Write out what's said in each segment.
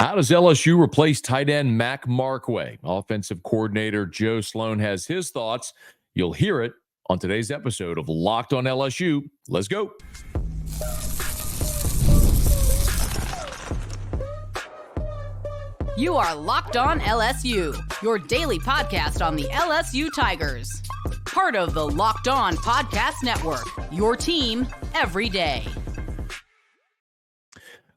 How does LSU replace tight end Mac Markway? Offensive coordinator Joe Sloan has his thoughts. You'll hear it on today's episode of Locked on LSU. Let's go. You are Locked on LSU, your daily podcast on the LSU Tigers. Part of the Locked on Podcast Network, your team every day.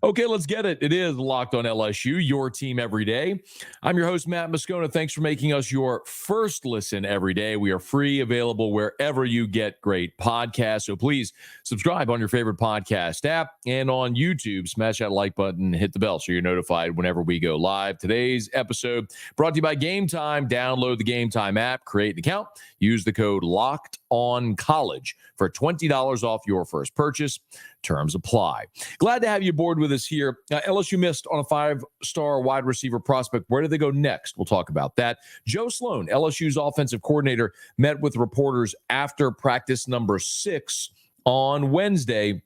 Okay, let's get it. It is Locked on LSU, your team every day. I'm your host, Matt Moscona. Thanks for making us your first listen every day. We are free, available wherever you get great podcasts. So please subscribe on your favorite podcast app and on YouTube. Smash that like button, hit the bell so you're notified whenever we go live. Today's episode brought to you by Game Time. Download the Game Time app, create an account, use the code LOCKEDONCOLLEGE for $20 off your first purchase. Terms apply. Glad to have you aboard with us here. LSU missed on a 5-star wide receiver prospect. Where do they go next? We'll talk about that. Joe Sloan, LSU's offensive coordinator, met with reporters after practice number 6 on Wednesday.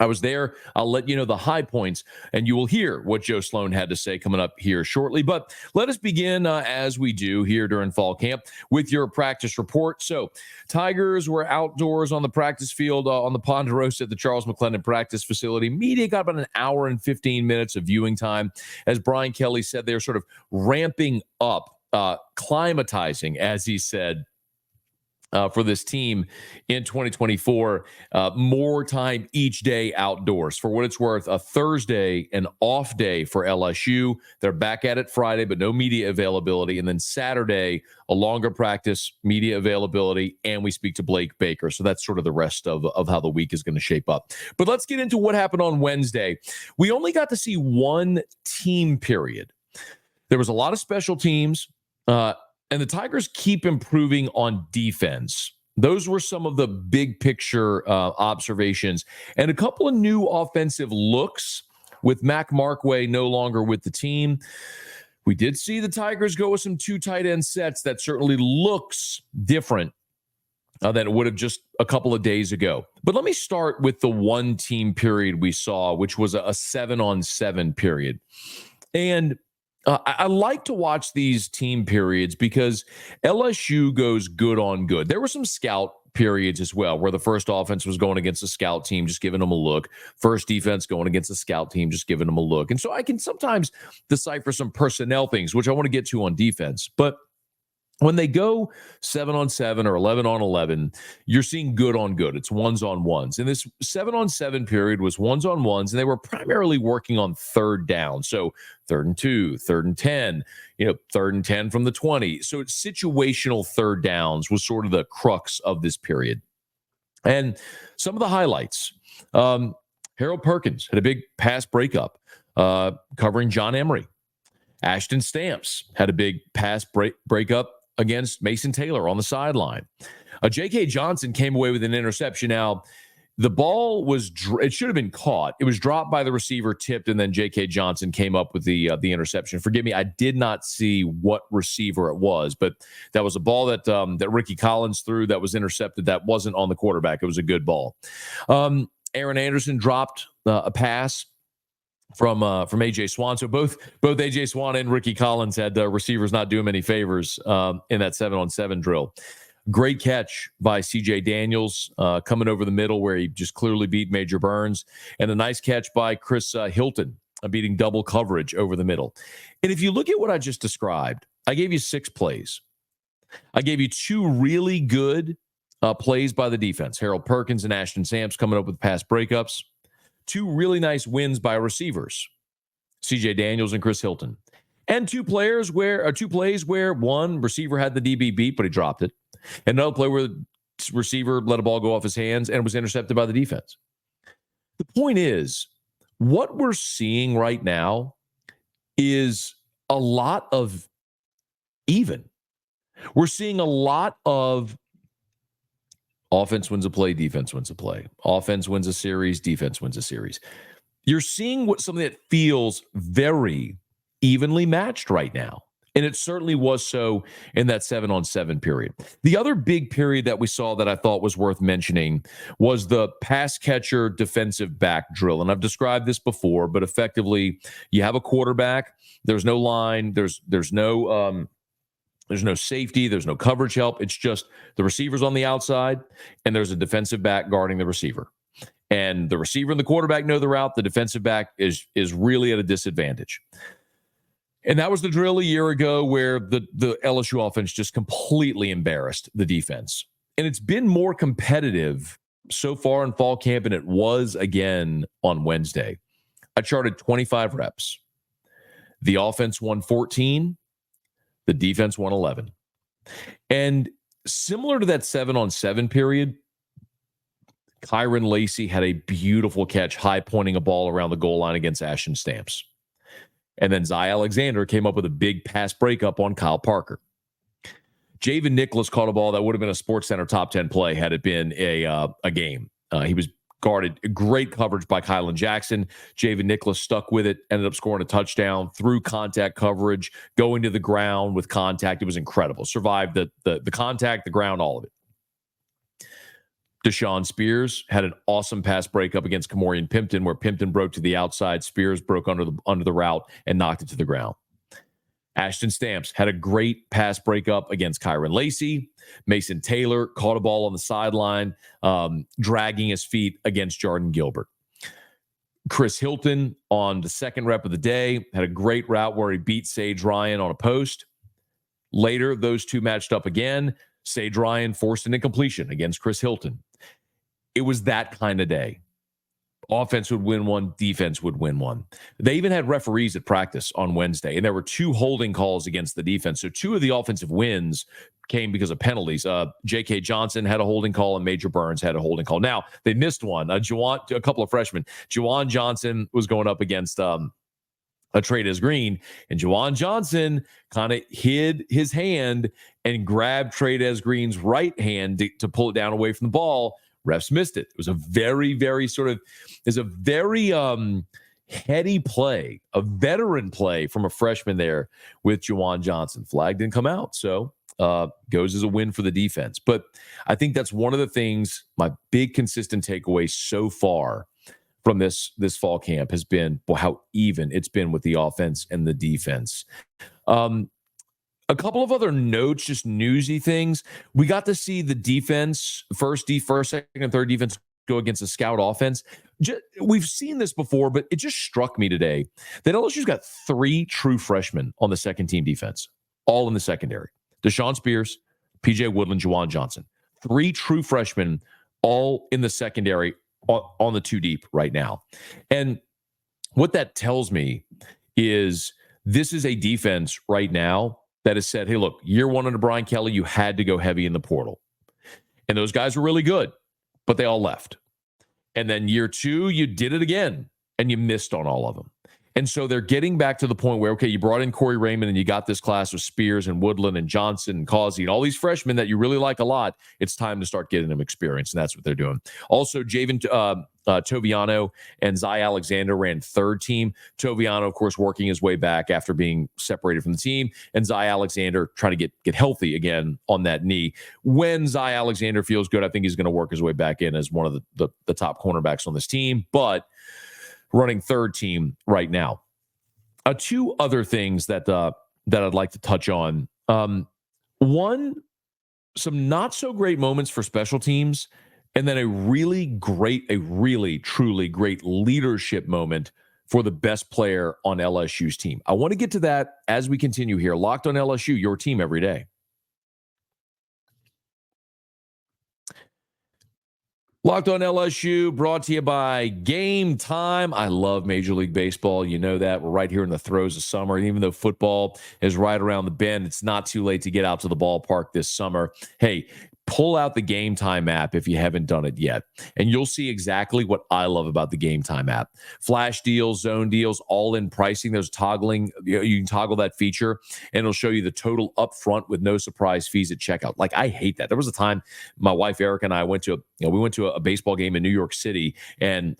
I was there. I'll let you know the high points, and you will hear what Joe Sloan had to say coming up here shortly. But let us begin, as we do here during fall camp, with your practice report. So Tigers were outdoors on the practice field on the Ponderosa at the Charles McClendon practice facility. Media got about an hour and 15 minutes of viewing time. As Brian Kelly said, they're sort of ramping up, climatizing, as he said, for this team in 2024, more time each day outdoors. For what it's worth, a Thursday, an off day for LSU. They're back at it Friday, but no media availability. And then Saturday, a longer practice, media availability, and we speak to Blake Baker. So that's sort of the rest of how the week is going to shape up. But let's get into what happened on Wednesday. We only got to see one team period. There was a lot of special teams, and the Tigers keep improving on defense. Those were some of the big picture observations. And a couple of new offensive looks with Mac Markway no longer with the team. We did see the Tigers go with some 2 tight end sets. That certainly looks different than it would have just a couple of days ago. But let me start with the one team period we saw, which was a 7-on-7 period. And I like to watch these team periods because LSU goes good on good. There were some scout periods as well where the first offense was going against a scout team, just giving them a look. First defense going against a scout team, just giving them a look. And so I can sometimes decipher some personnel things, which I want to get to on defense. But when they go 7-on-7 or 11-on-11, you're seeing good on good. It's ones-on-ones. And this 7-on-7 period was ones-on-ones, and they were primarily working on third down. So 3rd and 2, 3rd and 10, 3rd and 10 from the 20. So situational third downs was sort of the crux of this period. And some of the highlights, Harold Perkins had a big pass breakup covering John Emery. Ashton Stamps had a big pass breakup against Mason Taylor on the sideline. J.K. Johnson came away with an interception. Now, the ball was, it should have been caught. It was dropped by the receiver, tipped, and then J.K. Johnson came up with the interception. Forgive me, I did not see what receiver it was, but that was a ball that Ricky Collins threw that was intercepted. That wasn't on the quarterback. It was a good ball. Aaron Anderson dropped a pass from A.J. Swan. So both A.J. Swan and Ricky Collins had receivers not do him any favors in that 7-on-7 drill. Great catch by C.J. Daniels coming over the middle where he just clearly beat Major Burns. And a nice catch by Chris Hilton beating double coverage over the middle. And if you look at what I just described, I gave you 6 plays. I gave you 2 really good plays by the defense. Harold Perkins and Ashton Stamps coming up with pass breakups. 2 really nice wins by receivers, C.J. Daniels and Chris Hilton. And 2 plays where one receiver had the DB beat, but he dropped it. And another play where the receiver let a ball go off his hands and was intercepted by the defense. The point is, what we're seeing right now is a lot of even. We're seeing a lot of offense wins a play, defense wins a play. Offense wins a series, defense wins a series. You're seeing something that feels very evenly matched right now. And it certainly was so in that 7-on-7 period. The other big period that we saw that I thought was worth mentioning was the pass catcher defensive back drill. And I've described this before, but effectively, you have a quarterback. There's no line. There's no safety. There's no coverage help. It's just the receiver's on the outside, and there's a defensive back guarding the receiver. And the receiver and the quarterback know the route. The defensive back is really at a disadvantage. And that was the drill a year ago where the LSU offense just completely embarrassed the defense. And it's been more competitive so far in fall camp, and it was again on Wednesday. I charted 25 reps. The offense won 14. The defense won 11. And similar to that 7-on-7 period, Kyron Lacey had a beautiful catch, high pointing a ball around the goal line against Ashton Stamps. And then Zy Alexander came up with a big pass breakup on Kyle Parker. Javen Nicholas caught a ball that would have been a SportsCenter top 10 play had it been a game. He was guarded, great coverage by Kylan Jackson. Javen Nicholas stuck with it, ended up scoring a touchdown through contact coverage, going to the ground with contact. It was incredible. Survived the contact, the ground, all of it. Deshaun Spears had an awesome pass breakup against Kamorian Pimpton, where Pimpton broke to the outside. Spears broke under the route and knocked it to the ground. Ashton Stamps had a great pass breakup against Kyron Lacey. Mason Taylor caught a ball on the sideline, dragging his feet against Jordan Gilbert. Chris Hilton on the second rep of the day had a great route where he beat Sage Ryan on a post. Later, those two matched up again. Sage Ryan forced an incompletion against Chris Hilton. It was that kind of day. Offense would win one, defense would win one. They even had referees at practice on Wednesday, and there were 2 holding calls against the defense. So 2 of the offensive wins came because of penalties. J.K. Johnson had a holding call, and Major Burns had a holding call. Now, they missed one. A couple of freshmen. Juwan Johnson was going up against Trey'Dez Green, and Juwan Johnson kind of hid his hand and grabbed Trey'Dez Green's right hand to pull it down away from the ball. Refs missed it. It was a very, very heady play, a veteran play from a freshman there with Juwan Johnson. Flag didn't come out, so goes as a win for the defense. But I think that's one of the things, my big consistent takeaway so far from this fall camp has been how even it's been with the offense and the defense. A couple of other notes, just newsy things. We got to see the defense, first, second, and third defense go against a scout offense. We've seen this before, but it just struck me today that LSU's got 3 true freshmen on the second team defense, all in the secondary. Deshaun Spears, PJ Woodland, Juwan Johnson. 3 true freshmen, all in the secondary on the 2 deep right now. And what that tells me is this is a defense right now that has said, hey, look, year 1 under Brian Kelly, you had to go heavy in the portal. And those guys were really good, but they all left. And then year 2, you did it again, and you missed on all of them. And so they're getting back to the point where, okay, you brought in Corey Raymond, and you got this class with Spears and Woodland and Johnson and Causey and all these freshmen that you really like a lot. It's time to start getting them experience, and that's what they're doing. Also, Javen Toviano and Zy Alexander ran third team. Toviano, of course, working his way back after being separated from the team, and Zy Alexander trying to get healthy again on that knee. When Zy Alexander feels good, I think he's going to work his way back in as one of the top cornerbacks on this team, but running third team right now. 2 other things that I'd like to touch on. One, some not so great moments for special teams, and then a really, truly great leadership moment for the best player on LSU's team. I want to get to that as we continue here. Locked on LSU, your team every day. Locked on LSU, brought to you by Game Time. I love Major League Baseball. You know that. We're right here in the throes of summer. And even though football is right around the bend, it's not too late to get out to the ballpark this summer. Hey, pull out the Game Time app if you haven't done it yet, and you'll see exactly what I love about the Game Time app. Flash deals, zone deals, all-in pricing. There's toggling. You can toggle that feature, and it'll show you the total up front with no surprise fees at checkout. Like, I hate that. There was a time my wife Erica and I went to a baseball game in New York City, and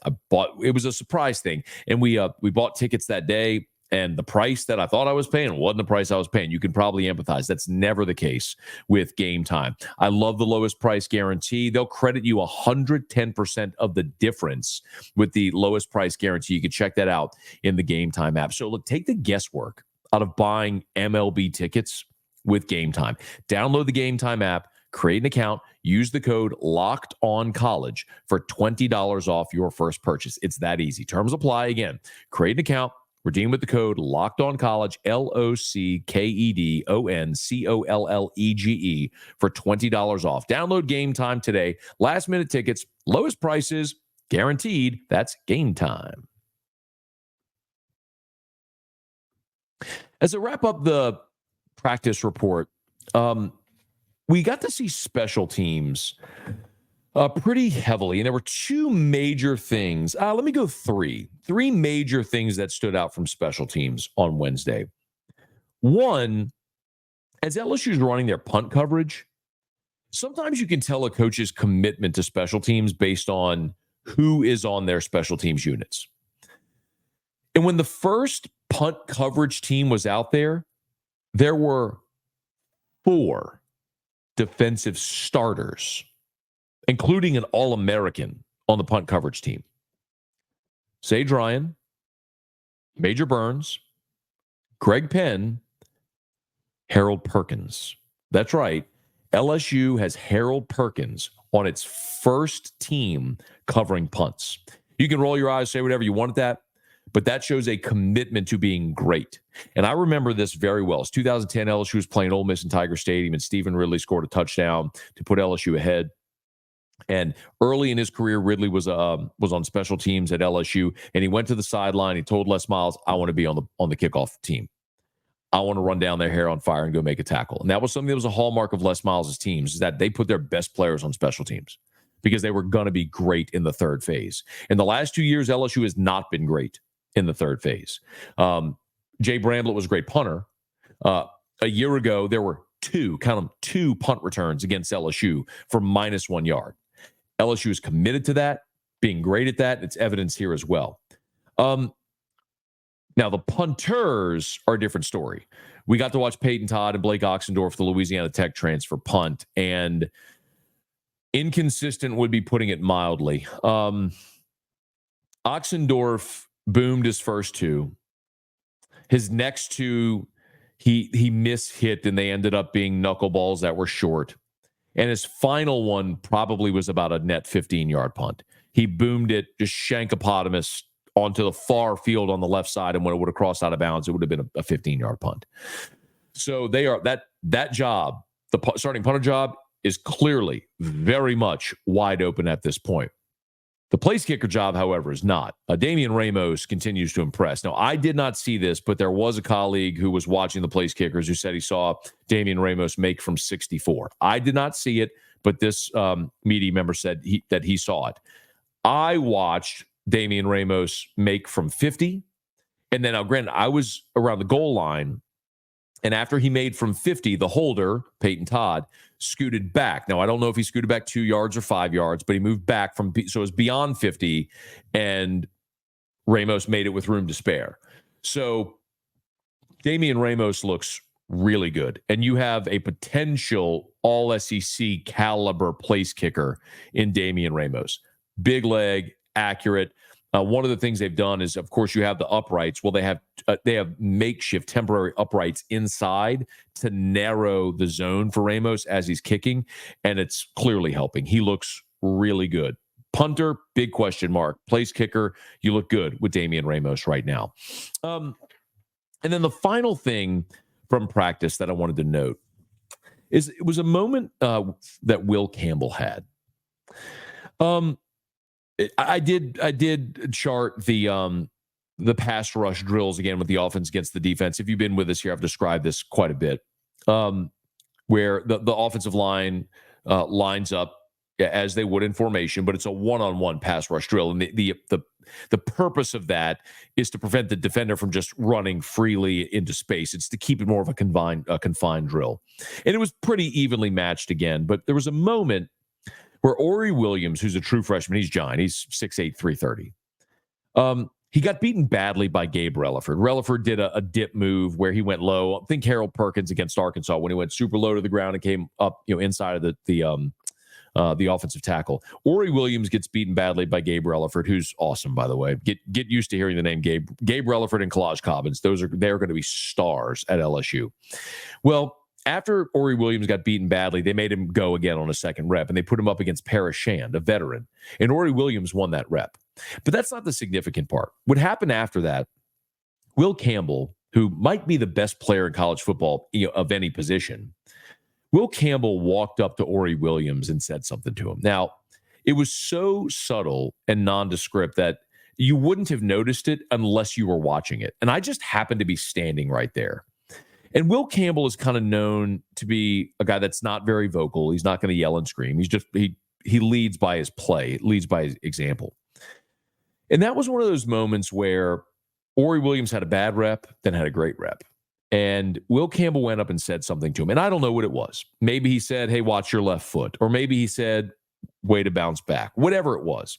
it was a surprise thing, and we bought tickets that day. and the price that I thought I was paying wasn't the price I was paying. You can probably empathize. That's never the case with Game Time. I love the lowest price guarantee. They'll credit you 110% of the difference with the lowest price guarantee. You can check that out in the Game Time app. So look, take the guesswork out of buying MLB tickets with Game Time. Download the Game Time app, create an account, use the code LOCKEDONCollege for $20 off your first purchase. It's that easy. Terms apply. Again, create an account, redeem with the code LOCKEDONCollege, LOCKEDONCOLLEGE for $20 off. Download Game Time today. Last minute tickets, lowest prices, guaranteed. That's Game Time. As I wrap up the practice report, we got to see special teams pretty heavily, and there were two major things. Let me go three major things that stood out from special teams on Wednesday. One, as LSU's running their punt coverage, sometimes you can tell a coach's commitment to special teams based on who is on their special teams units. And when the first punt coverage team was out there, there were 4 defensive starters, including an All-American on the punt coverage team. Sage Ryan, Major Burns, Greg Penn, Harold Perkins. That's right. LSU has Harold Perkins on its first team covering punts. You can roll your eyes, say whatever you want at that, but that shows a commitment to being great. And I remember this very well. It's 2010, LSU was playing Ole Miss in Tiger Stadium, and Stephen Ridley scored a touchdown to put LSU ahead. And early in his career, Ridley was on special teams at LSU, and he went to the sideline. He told Les Miles, "I want to be on the kickoff team. I want to run down their hair on fire and go make a tackle." And that was something that was a hallmark of Les Miles' teams, is that they put their best players on special teams because they were going to be great in the third phase. In the last 2 years, LSU has not been great in the third phase. Jay Bramblett was a great punter. A year ago, there were two punt returns against LSU for -1 yard. LSU is committed to that, being great at that. It's evidence here as well. Now, the punters are a different story. We got to watch Peyton Todd and Blake Oxendorf, the Louisiana Tech transfer, punt, and inconsistent would be putting it mildly. Oxendorf boomed his first 2. His next 2, he mishit, and they ended up being knuckleballs that were short. And his final one probably was about a net 15-yard punt. He boomed it, just shankopotamus onto the far field on the left side, and when it would have crossed out of bounds, it would have been a 15-yard punt. So they are that job, the starting punter job, is clearly very much wide open at this point. The place kicker job, however, is not. Damian Ramos continues to impress. Now, I did not see this, but there was a colleague who was watching the place kickers who said he saw Damian Ramos make from 64. I did not see it, but this media member said that he saw it. I watched Damian Ramos make from 50, and then, now, granted, I was around the goal line, and after he made from 50, the holder, Peyton Todd, scooted back. Now, I don't know if he scooted back 2 yards or 5 yards, but he moved back so it was beyond 50, and Ramos made it with room to spare. So Damian Ramos looks really good, and you have a potential all-SEC caliber place kicker in Damian Ramos. Big leg, accurate. One of the things they've done is, of course, you have the uprights. Well, they have makeshift temporary uprights inside to narrow the zone for Ramos as he's kicking, and it's clearly helping. He looks really good. Punter, big question mark. Place kicker, you look good with Damian Ramos right now. And then the final thing from practice that I wanted to note is it was a moment that Will Campbell had. I did chart the pass rush drills again with the offense against the defense. If you've been with us here, I've described this quite a bit, where the offensive line lines up as they would in formation, but it's a one-on-one pass rush drill, and the purpose of that is to prevent the defender from just running freely into space. It's to keep it more of a confined drill, and it was pretty evenly matched again. But there was a moment where Ori Williams, who's a true freshman, he's giant. He's 6'8", 330. he got beaten badly by Gabe Relaford. Relaford did a dip move where he went low. I think Harold Perkins against Arkansas when he went super low to the ground and came up, inside of the offensive tackle. Ori Williams gets beaten badly by Gabe Relaford, who's awesome, by the way. Get used to hearing the name Gabe Relaford and Kalaj Cobbins. They're going to be stars at LSU. Well, after Ori Williams got beaten badly, they made him go again on a second rep, and they put him up against Paris Shand, a veteran. And Ori Williams won that rep. But that's not the significant part. What happened after that, Will Campbell, who might be the best player in college football, of any position, Will Campbell walked up to Ori Williams and said something to him. Now, it was so subtle and nondescript that you wouldn't have noticed it unless you were watching it. And I just happened to be standing right there. And Will Campbell is kind of known to be a guy that's not very vocal. He's not going to yell and scream. He leads by his play, leads by his example. And that was one of those moments where Ori Williams had a bad rep, then had a great rep. And Will Campbell went up and said something to him. And I don't know what it was. Maybe he said, hey, watch your left foot. Or maybe he said, way to bounce back. Whatever it was.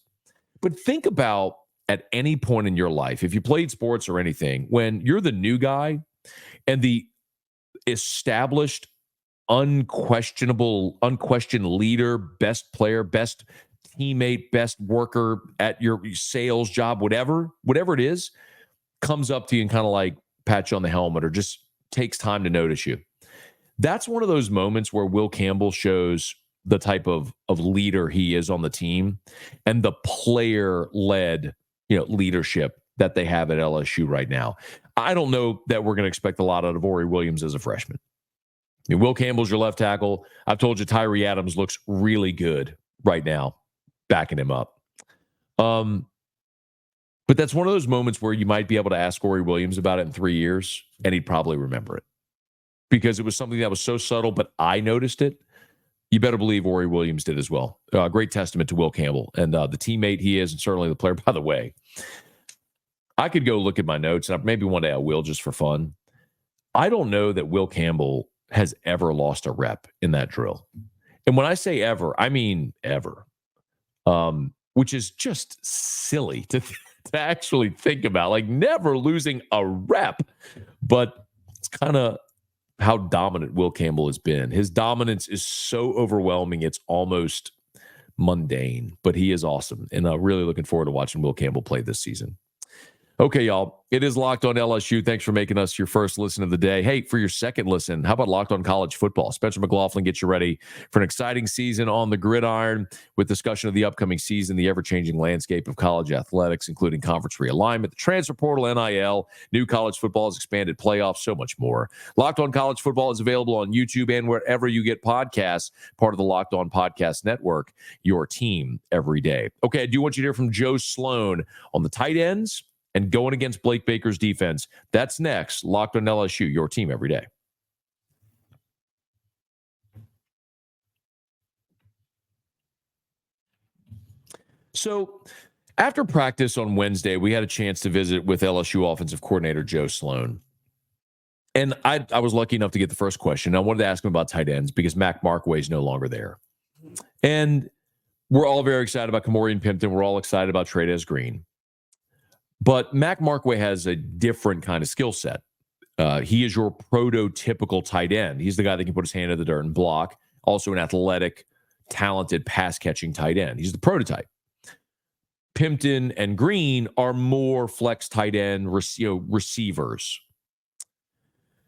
But think about at any point in your life, if you played sports or anything, when you're the new guy and the established, unquestioned leader, best player, best teammate, best worker at your sales job, whatever it is, comes up to you and kind of like pat you on the helmet or just takes time to notice you. That's one of those moments where Will Campbell shows the type of leader he is on the team and the player-led, leadership that they have at LSU right now. I don't know that we're going to expect a lot out of Ori Williams as a freshman. Will Campbell's your left tackle. I've told you Tyree Adams looks really good right now, backing him up. But that's one of those moments where you might be able to ask Ori Williams about it in 3 years, and he'd probably remember it. Because it was something that was so subtle, but I noticed it. You better believe Ori Williams did as well. Great testament to Will Campbell and the teammate he is, and certainly the player. By the way, I could go look at my notes, and maybe one day I will just for fun. I don't know that Will Campbell has ever lost a rep in that drill. And when I say ever, I mean ever, which is just silly to actually think about, like never losing a rep. But it's kind of how dominant Will Campbell has been. His dominance is so overwhelming, it's almost mundane, but he is awesome. And I'm really looking forward to watching Will Campbell play this season. Okay, y'all. It is Locked On LSU. Thanks for making us your first listen of the day. Hey, for your second listen, how about Locked On College Football? Spencer McLaughlin gets you ready for an exciting season on the gridiron with discussion of the upcoming season, the ever-changing landscape of college athletics, including conference realignment, the transfer portal, NIL, new college football's expanded playoffs, so much more. Locked On College Football is available on YouTube and wherever you get podcasts, part of the Locked On Podcast Network, your team every day. Okay, I do want you to hear from Joe Sloan on the tight ends and going against Blake Baker's defense. That's next. Locked On LSU, your team every day. So after practice on Wednesday, we had a chance to visit with LSU offensive coordinator Joe Sloan. And I was lucky enough to get the first question. I wanted to ask him about tight ends because Mac Markway is no longer there. And we're all very excited about Kamorian Pimpton. We're all excited about Trey'Dez Green. But Mac Markway has a different kind of skill set. He is your prototypical tight end. He's the guy that can put his hand in the dirt and block. Also an athletic, talented, pass-catching tight end. He's the prototype. Pimpton and Green are more flex tight end receivers.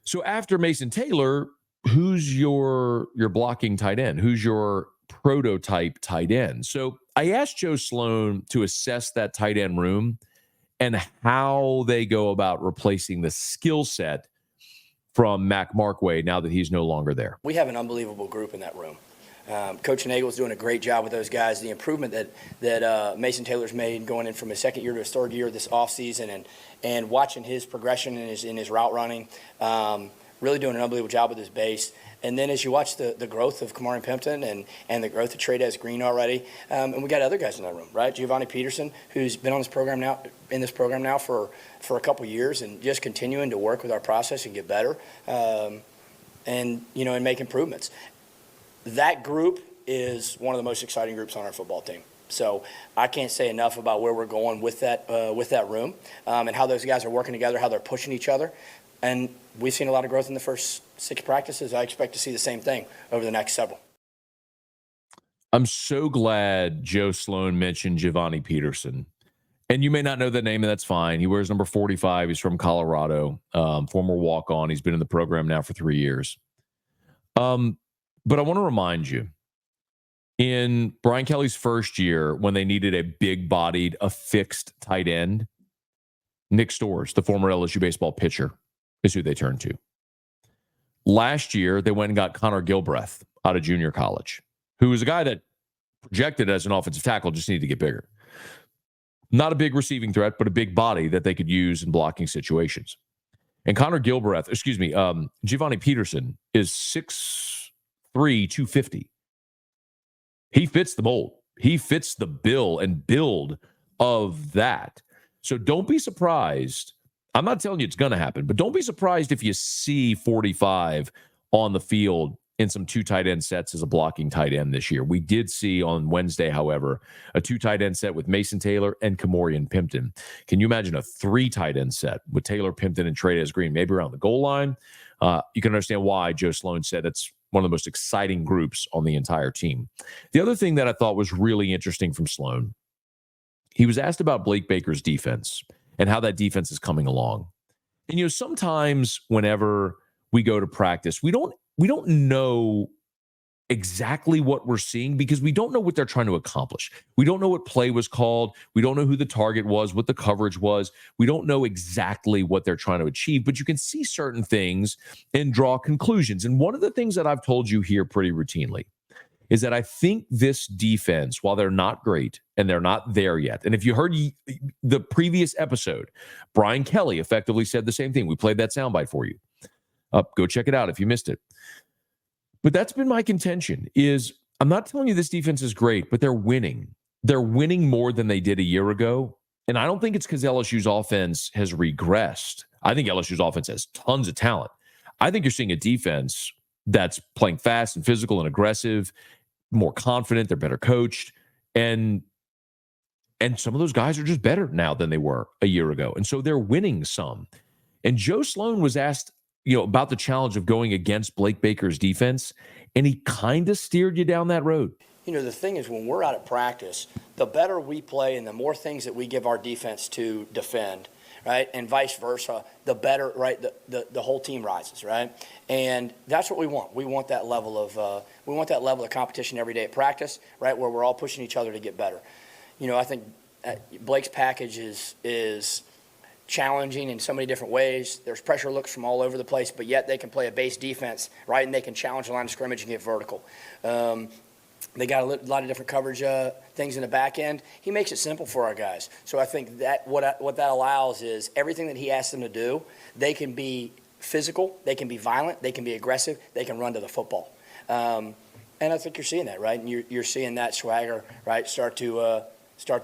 So after Mason Taylor, who's your blocking tight end? Who's your prototype tight end? So I asked Joe Sloan to assess that tight end room and how they go about replacing the skill set from Mac Markway now that he's no longer there. We have an unbelievable group in that room. Coach Nagel's doing a great job with those guys. The improvement that Mason Taylor's made going in from his second year to his third year this offseason and watching his progression in his route running, really doing an unbelievable job with his base. And then as you watch the growth of Kamorian Pimpton and the growth of Trey'Dez Green already, and we got other guys in that room, right? Giovanni Peterson, who's been on this program now for a couple years and just continuing to work with our process and get better, and make improvements. That group is one of the most exciting groups on our football team. So I can't say enough about where we're going with that room and how those guys are working together, how they're pushing each other. And we've seen a lot of growth in the first 6 practices. I expect to see the same thing over the next several. I'm so glad Joe Sloan mentioned Giovanni Peterson. And you may not know that name, and that's fine. He wears number 45. He's from Colorado, former walk-on. He's been in the program now for 3 years. But I want to remind you, in Brian Kelly's first year, when they needed a big-bodied, affixed tight end, Nick Storrs, the former LSU baseball pitcher, is who they turned to. Last year, they went and got Connor Gilbreth out of junior college, who was a guy that projected as an offensive tackle, just needed to get bigger. Not a big receiving threat, but a big body that they could use in blocking situations. And Giovanni Peterson is 6'3", 250. He fits the mold. He fits the bill and build of that. So don't be surprised. I'm not telling you it's going to happen, but don't be surprised if you see 45 on the field in some 2 tight end sets as a blocking tight end this year. We did see on Wednesday, however, a 2 tight end set with Mason Taylor and Kamorian Pimpton. Can you imagine a 3 tight end set with Taylor, Pimpton, and Trey'Dez Green, maybe around the goal line? You can understand why Joe Sloan said it's one of the most exciting groups on the entire team. The other thing that I thought was really interesting from Sloan, he was asked about Blake Baker's defense and how that defense is coming along. And, sometimes whenever we go to practice, we don't know exactly what we're seeing because we don't know what they're trying to accomplish. We don't know what play was called. We don't know who the target was, what the coverage was. We don't know exactly what they're trying to achieve, but you can see certain things and draw conclusions. And one of the things that I've told you here pretty routinely is that I think this defense, while they're not great and they're not there yet, and if you heard the previous episode, Brian Kelly effectively said the same thing. We played that soundbite for you. Go check it out if you missed it. But that's been my contention is I'm not telling you this defense is great, but they're winning. They're winning more than they did a year ago. And I don't think it's because LSU's offense has regressed. I think LSU's offense has tons of talent. I think you're seeing a defense that's playing fast and physical and aggressive, more confident. They're better coached. And some of those guys are just better now than they were a year ago. And so they're winning some. And Joe Sloan was asked about the challenge of going against Blake Baker's defense, and he kind of steered you down that road. The thing is, when we're out at practice, the better we play and the more things that we give our defense to defend, right, and vice versa, the better, right, the whole team rises, right? And that's what we want. We want that level of competition every day at practice, right, where we're all pushing each other to get better. I think Blake's package is challenging in so many different ways. There's pressure looks from all over the place, but yet they can play a base defense, right? And they can challenge the line of scrimmage and get vertical. They got a lot of different coverage things in the back end. He makes it simple for our guys. So I think that what that allows is everything that he asks them to do, they can be physical, they can be violent, they can be aggressive, they can run to the football. And I think you're seeing that, right? And you're seeing that swagger, right, start to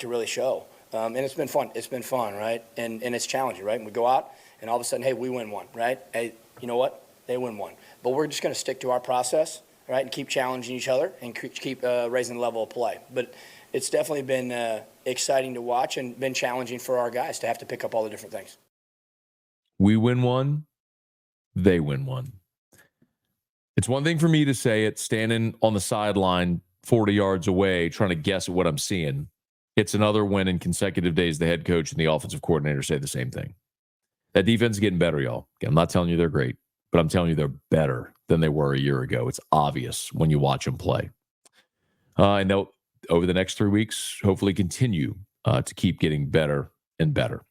really show. And it's been fun. It's been fun, right? And it's challenging, right? And we go out, and all of a sudden, hey, we win one, right? Hey, you know what? They win one. But we're just going to stick to our process, right, and keep challenging each other and keep raising the level of play. But it's definitely been exciting to watch and been challenging for our guys to have to pick up all the different things. We win one. They win one. It's one thing for me to say it standing on the sideline 40 yards away trying to guess at what I'm seeing. It's another when in consecutive days the head coach and the offensive coordinator say the same thing. That defense is getting better, y'all. Again, I'm not telling you they're great, but I'm telling you they're better than they were a year ago. It's obvious when you watch them play. And they'll, over the next 3 weeks, hopefully continue to keep getting better and better.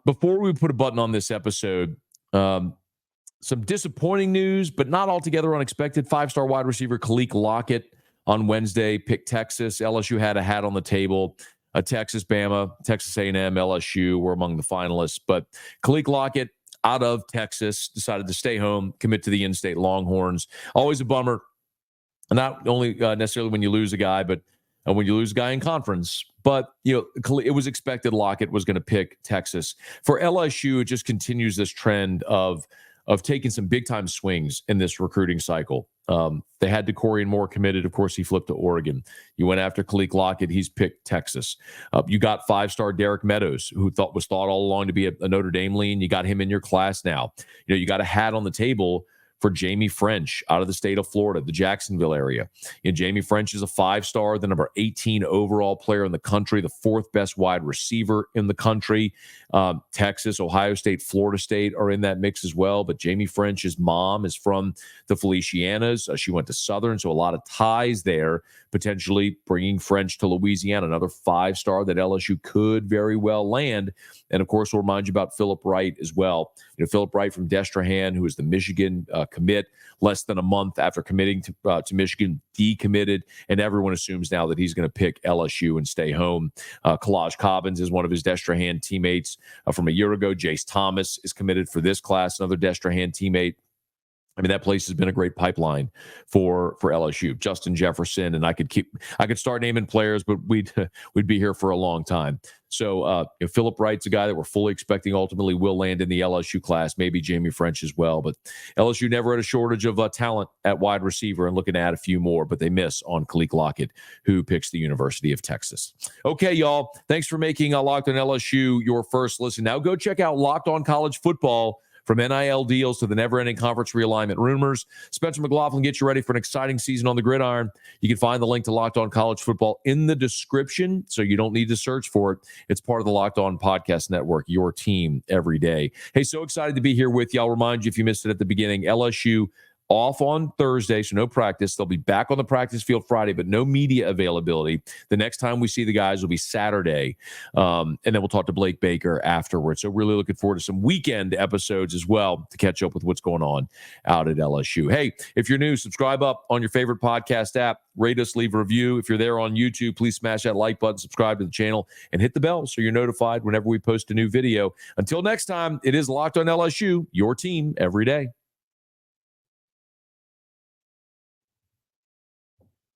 Before we put a button on this episode, some disappointing news, but not altogether unexpected. 5-star wide receiver Khalil Lockett on Wednesday picked Texas. LSU had a hat on the table. Texas, Bama, Texas A&M, LSU were among the finalists. But Khalil Lockett out of Texas decided to stay home, commit to the in-state Longhorns. Always a bummer. Not only necessarily when you lose a guy, but when you lose a guy in conference. But, it was expected Lockett was going to pick Texas. For LSU, it just continues this trend of taking some big-time swings in this recruiting cycle. They had DeCorian Moore committed. Of course, he flipped to Oregon. You went after Khalil Lockett. He's picked Texas. You got 5-star Derek Meadows, who was thought all along to be a Notre Dame lean. You got him in your class now. You got a hat on the table for Jamie French out of the state of Florida, the Jacksonville area. Jamie French is a 5-star, the number 18 overall player in the country, the 4th best wide receiver in the country. Texas, Ohio State, Florida State are in that mix as well. But Jamie French's mom is from the Felicianas. She went to Southern, so a lot of ties there, potentially bringing French to Louisiana, another 5-star that LSU could very well land. And, of course, we'll remind you about Philip Wright as well. Philip Wright from Destrehan, who is the Michigan commit, less than a month after committing to Michigan, decommitted, and everyone assumes now that he's going to pick LSU and stay home. Kalaj Cobbins is one of his Destrehan teammates from a year ago. Jace Thomas is committed for this class, another Destrehan teammate. I mean, that place has been a great pipeline for LSU. Justin Jefferson, and I could start naming players, but we'd be here for a long time. So Philip Wright's a guy that we're fully expecting ultimately will land in the LSU class, maybe Jamie French as well. But LSU never had a shortage of talent at wide receiver and looking to add a few more, but they miss on Khalil Lockett, who picks the University of Texas. Okay, y'all. Thanks for making Locked on LSU your first listen. Now go check out Locked on College Football. From NIL deals to the never-ending conference realignment rumors, Spencer McLaughlin gets you ready for an exciting season on the gridiron. You can find the link to Locked On College Football in the description, so you don't need to search for it. It's part of the Locked On Podcast Network, your team every day. Hey, so excited to be here with you. I'll remind you, if you missed it at the beginning, LSU off on Thursday, so no practice. They'll be back on the practice field Friday, but no media availability. The next time we see the guys will be Saturday, and then we'll talk to Blake Baker afterwards. So really looking forward to some weekend episodes as well to catch up with what's going on out at LSU. Hey, if you're new, subscribe up on your favorite podcast app. Rate us, leave a review. If you're there on YouTube, please smash that like button, subscribe to the channel, and hit the bell so you're notified whenever we post a new video. Until next time, it is Locked on LSU, your team every day.